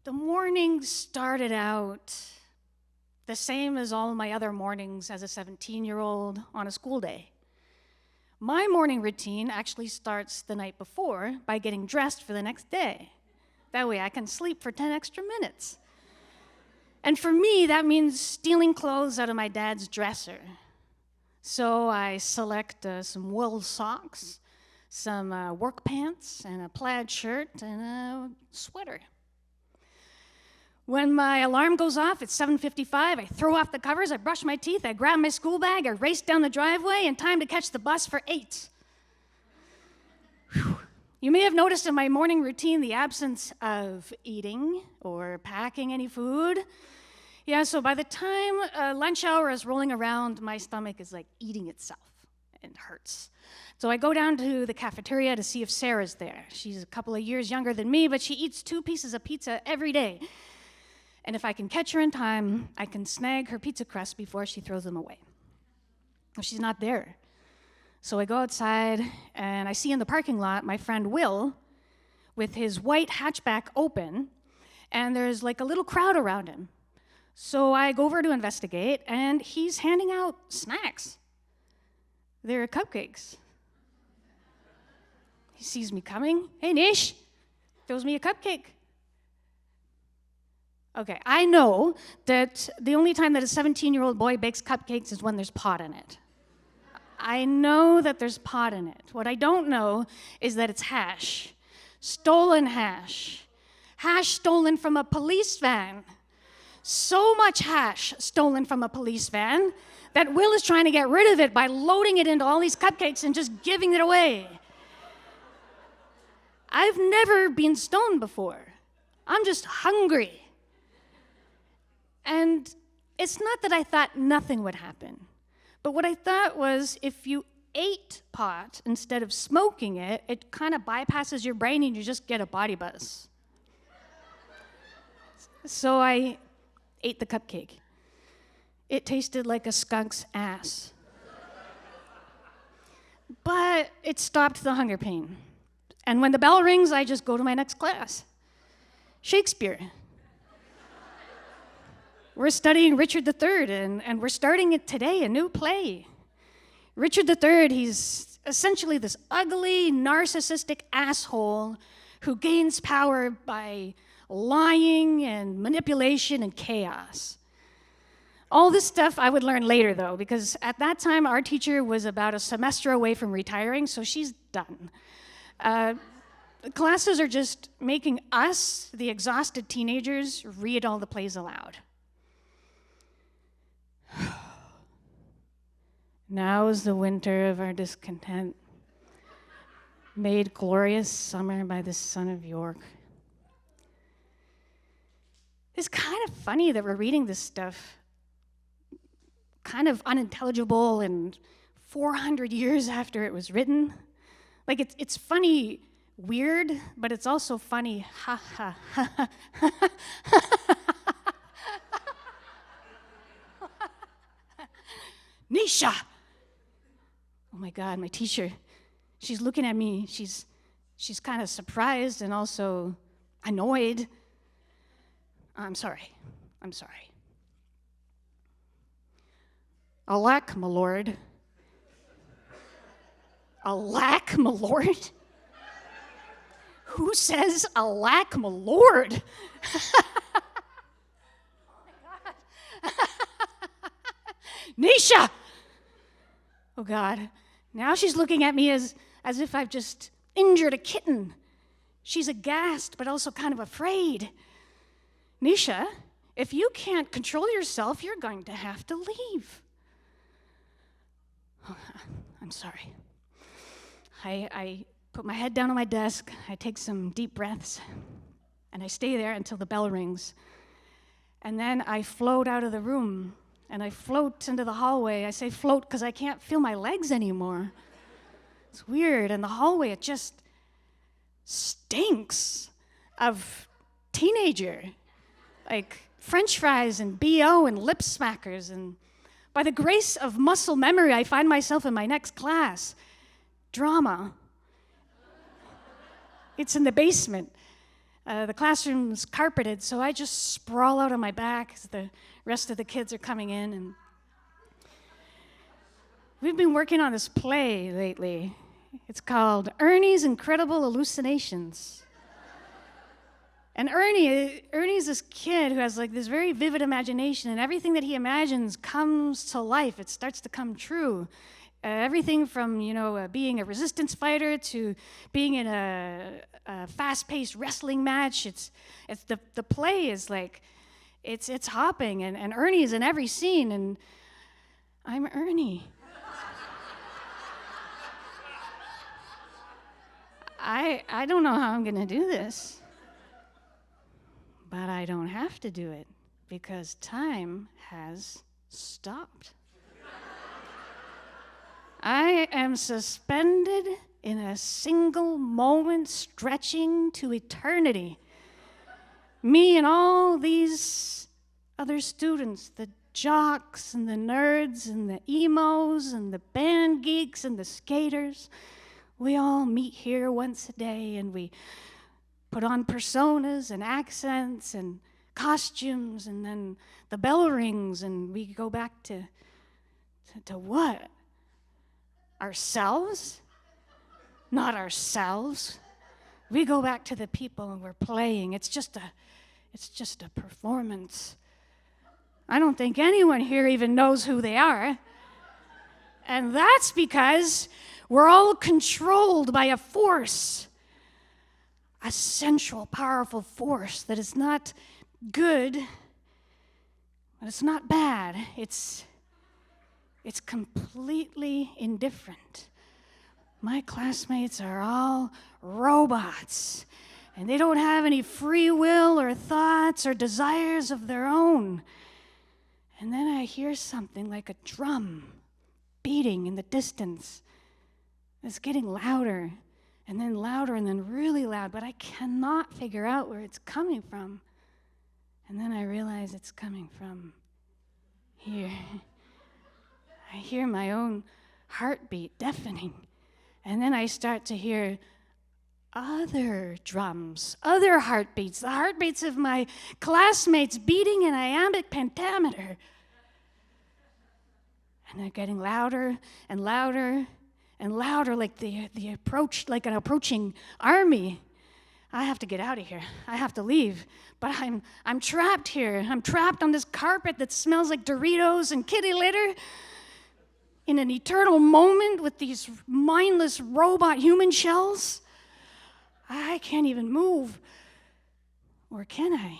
The morning started out the same as all my other mornings as a 17-year-old on a school day. My morning routine actually starts the night before by getting dressed for the next day. That way I can sleep for 10 extra minutes. And for me, that means stealing clothes out of my dad's dresser. So I select some wool socks, some work pants, and a plaid shirt, and a sweater. When my alarm goes off at 7:55, I throw off the covers, I brush my teeth, I grab my school bag, I race down the driveway in time to catch the bus for 8. Whew. You may have noticed in my morning routine the absence of eating or packing any food. Yeah, so by the time lunch hour is rolling around, my stomach is like eating itself and hurts. So I go down to the cafeteria to see if Sarah's there. She's a couple of years younger than me, but she eats 2 pieces of pizza every day. And if I can catch her in time, I can snag her pizza crust before she throws them away. Well, she's not there. So I go outside, and I see in the parking lot my friend Will with his white hatchback open, and there's like a little crowd around him. So I go over to investigate, and he's handing out snacks. They're cupcakes. He sees me coming. Hey, Nish, throws me a cupcake. Okay, I know that the only time that a 17-year-old boy bakes cupcakes is when there's pot in it. I know that there's pot in it. What I don't know is that it's hash. Stolen hash. Hash stolen from a police van. So much hash stolen from a police van that Will is trying to get rid of it by loading it into all these cupcakes and just giving it away. I've never been stoned before. I'm just hungry. And it's not that I thought nothing would happen, but what I thought was if you ate pot instead of smoking it, it kind of bypasses your brain and you just get a body buzz. So I ate the cupcake. It tasted like a skunk's ass. But it stopped the hunger pain. And when the bell rings, I just go to my next class. Shakespeare. We're studying Richard III, and we're starting it today, a new play. Richard III, he's essentially this ugly, narcissistic asshole who gains power by lying and manipulation and chaos. All this stuff I would learn later, though, because at that time, our teacher was about a semester away from retiring, so she's done. Classes are just making us, the exhausted teenagers, read all the plays aloud. Now is the winter of our discontent, made glorious summer by the sun of York. It's kind of funny that we're reading this stuff, kind of unintelligible and 400 years after it was written. Like, it's funny, weird, but it's also funny, ha ha ha ha ha. Nisha! Oh my God, my teacher. She's looking at me. She's kind of surprised and also annoyed. I'm sorry. Alack, my lord. Alack, my lord? Who says alack, my lord? Nisha! Oh God, now she's looking at me as if I've just injured a kitten. She's aghast, but also kind of afraid. Nisha, if you can't control yourself, you're going to have to leave. Oh, I'm sorry. I put my head down on my desk, I take some deep breaths, and I stay there until the bell rings. And then I float out of the room. And I float into the hallway. I say float because I can't feel my legs anymore. It's weird. And the hallway, it just stinks of teenager. Like French fries and BO and lip smackers. And by the grace of muscle memory, I find myself in my next class. Drama. It's in the basement. The classroom's carpeted, so I just sprawl out on my back as the rest of the kids are coming in. And we've been working on this play lately. It's called Ernie's Incredible Hallucinations. And Ernie's this kid who has like this very vivid imagination, and everything that he imagines comes to life. It starts to come true. Everything from, being a resistance fighter to being in a fast-paced wrestling match. It's the play is like, it's hopping, and Ernie is in every scene, and I'm Ernie. I don't know how I'm gonna do this, but I don't have to do it because time has stopped. I am suspended in a single moment stretching to eternity. Me and all these other students, the jocks and the nerds and the emos and the band geeks and the skaters, we all meet here once a day and we put on personas and accents and costumes, and then the bell rings and we go back to what? Ourselves? Not ourselves. We go back to the people and we're playing. It's just a performance. I don't think anyone here even knows who they are. And that's because we're all controlled by a force, a central, powerful force that is not good, but it's not bad. It's completely indifferent. My classmates are all robots, and they don't have any free will or thoughts or desires of their own. And then I hear something like a drum beating in the distance. It's getting louder, and then really loud, but I cannot figure out where it's coming from. And then I realize it's coming from here. I hear my own heartbeat deafening. And then I start to hear other drums, other heartbeats, the heartbeats of my classmates beating in iambic pentameter. And they're getting louder and louder and louder, like like an approaching army. I have to get out of here. I have to leave. But I'm trapped here. I'm trapped on this carpet that smells like Doritos and kitty litter in an eternal moment with these mindless robot human shells. I can't even move. Or can I?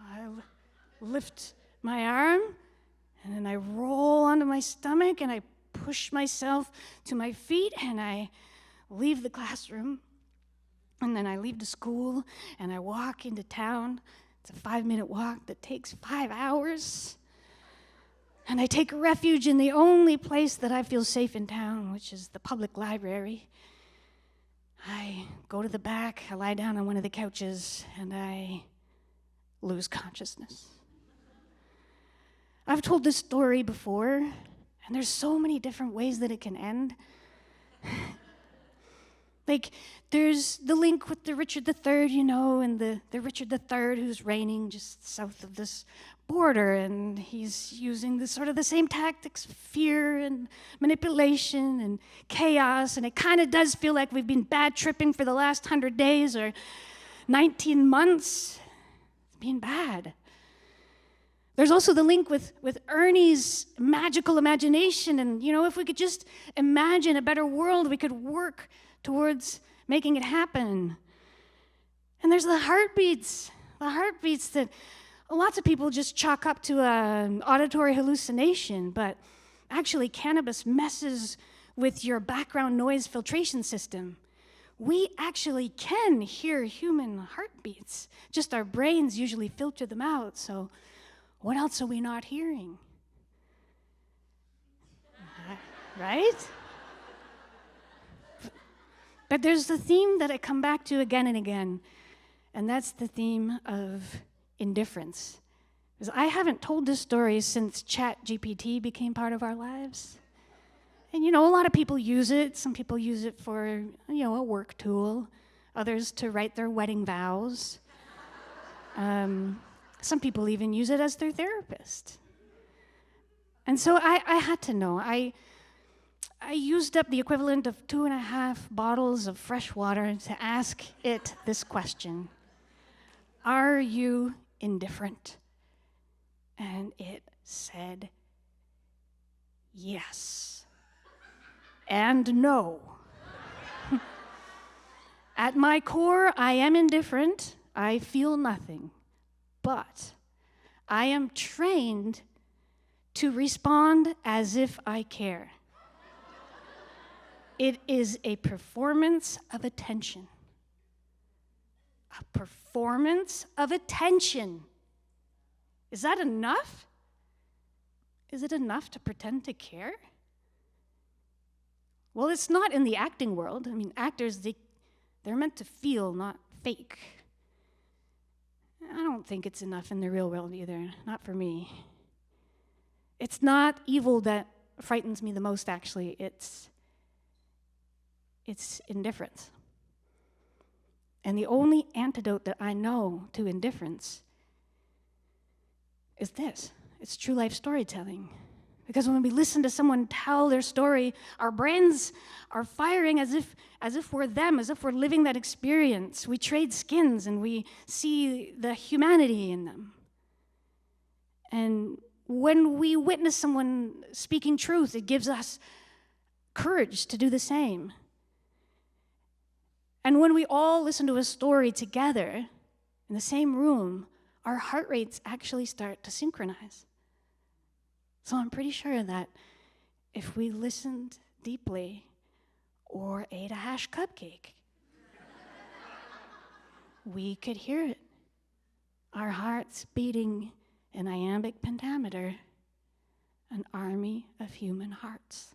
I lift my arm, and then I roll onto my stomach, and I push myself to my feet, and I leave the classroom, and then I leave the school, and I walk into town. It's a 5-minute walk that takes 5 hours. And I take refuge in the only place that I feel safe in town, which is the public library. I go to the back, I lie down on one of the couches, and I lose consciousness. I've told this story before, and there's so many different ways that it can end. Like, there's the link with the Richard III, and the Richard III who's reigning just south of this border, and he's using the same tactics, fear and manipulation and chaos, and it kind of does feel like we've been bad tripping for the last 100 days or 19 months. It's been bad. There's also the link with Ernie's magical imagination, and if we could just imagine a better world, we could work towards making it happen. And there's the heartbeats that lots of people just chalk up to an auditory hallucination, but actually cannabis messes with your background noise filtration system. We actually can hear human heartbeats, just our brains usually filter them out, so what else are we not hearing? Right? But there's the theme that I come back to again and again, and that's the theme of indifference. Because I haven't told this story since ChatGPT became part of our lives. And a lot of people use it. Some people use it for, a work tool. others to write their wedding vows. Some people even use it as their therapist. And so I had to know. I used up the equivalent of 2.5 bottles of fresh water to ask it this question. Are you indifferent? And it said yes and no. At my core, I am indifferent. I feel nothing. But I am trained to respond as if I care. It is a performance of attention. A performance of attention. Is that enough? Is it enough to pretend to care? Well, it's not in the acting world. I mean, actors, they're meant to feel, not fake. I don't think it's enough in the real world either, not for me. It's not evil that frightens me the most, actually. It's indifference. And the only antidote that I know to indifference is this. It's true life storytelling. Because when we listen to someone tell their story, our brains are firing as if we're them, as if we're living that experience. We trade skins and we see the humanity in them. And when we witness someone speaking truth, it gives us courage to do the same. And when we all listen to a story together in the same room, our heart rates actually start to synchronize. So I'm pretty sure that if we listened deeply or ate a hash cupcake, we could hear it. Our hearts beating in iambic pentameter, an army of human hearts.